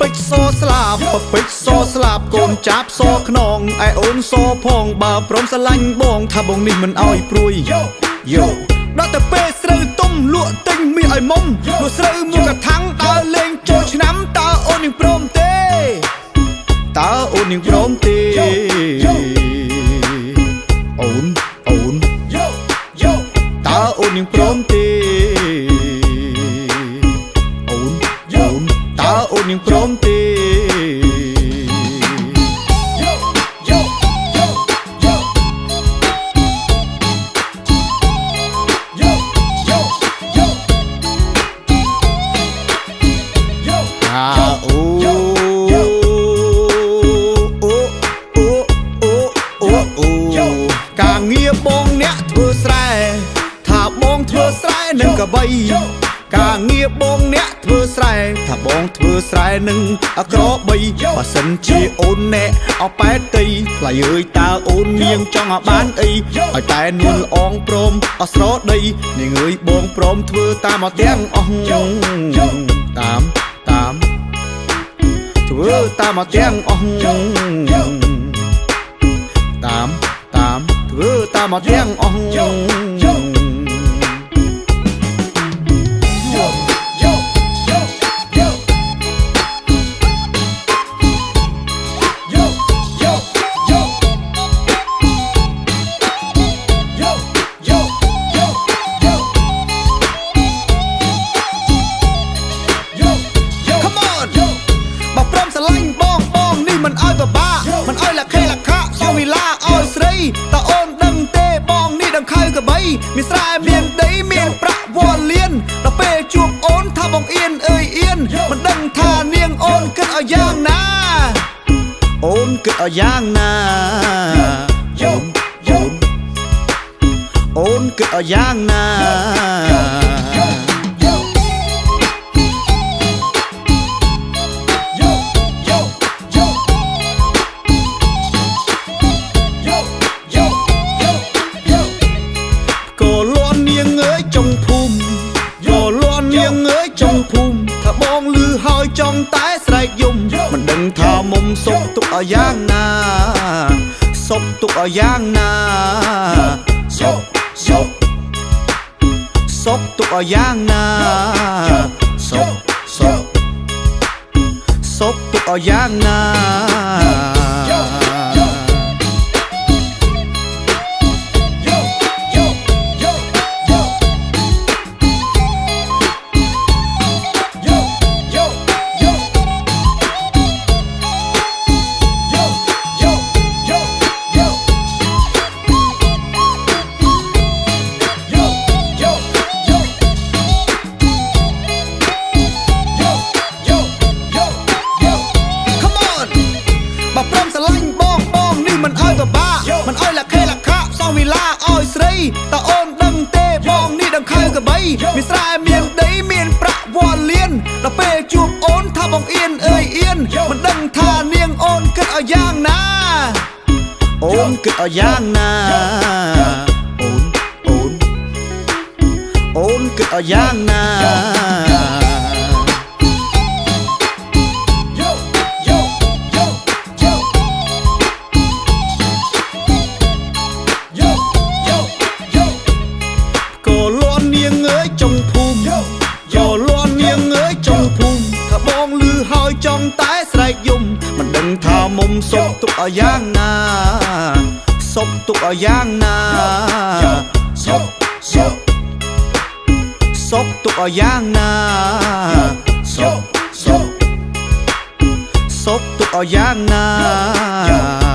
ពេចសស្លាប់ពេចសស្លាប់កូនចាប់សខ្នងឯអូនសផងបើព្រមស្រឡាញ់បងថាបងនេះមិនអោយព្រួយយោដល់តែពេលស្រូវទុំលក់ទិញមាសឲ្យមុំលក់ស្រូវមួយកថាំងដើរលេងចូលឆ្នាំតើអូននឹងព្រមទេតើអូននឹងព្រមទេអូនតើអូននឹងព្រមទេអូនតើអូននឹងព្រមទេការងារបងអ្នកធ្វើស្រែថាបងធ្វើស្រែនឹងកបីការងារបងអ្នកធ្វើស្រែថាបងធ្វើស្រែនឹងអក្របីបើសិនជាអូនអ្នកអោប៉ែតទីថ្លៃអើយតើអូននាងចង់ឲ្យបានអីឲ្យតែនួនល្អងព្រមអស្រដីនាងអើយបងព្រមធ្វើតាមអត់ទាំងអស់តាមធ្វើតាមអត់ទាំងអស់តាមធ្វើតាមអត់ទាំងអស់មិនអោយបបាមិនអោយលក្ខេលក្ខៈសងវិឡាអោយស្រីតើអូនដឹងទេបងនេះដឹងខៅកបីមានស្រែមានដីមានប្រាក់វល់លៀនដល់ពេលជួបអូនថាបងអៀនអើយអៀនមិនដឹងថានាងអូនគិតឲ្យយ៉ាងណាអូនគិតឲ្យយ៉ាងណាអូនគិតឲ្យយ៉ាងណាចុងភូមិយោលន់នាងអើយចុងភូមិថាបងលឺហើយចង់តែស្រែកយំមិនដឹងថាមុំសុកទុកឲ្យយ៉ាងណាសុកទុកឲ្យយ៉ាងណាសុកទុកឲ្យយ៉ាងណាសុកទុកឲ្យយ៉ាងណាមិនអោយបបាមិនអោយលក្ខេលក្ខៈសងវិឡាអោយស្រីតើអូនដឹងទេបងនេះដឹងខៅកបីមានស្រែមានដីមានប្រាក់វល់លៀនដល់ពេលជួបអូនថាបងអៀនអើយអៀនមិនដឹងថានាងអូនគិតឲ្យយ៉ាងណាអូនគិតឲ្យយ៉ាងណាអូនគិតឲ្យយ៉ាងណាចុងភូមិយោលន់នាងអើយចុងភូមិថាបងលឺហើយចង់តែស្រែកយំមិនដឹងថាមុំសុកទុកឲ្យយ៉ាងណាសុកទុកឲ្យយ៉ាងណាសុកទុកឲ្យយ៉ាងណាសុកទុកឲ្យយ៉ាងណា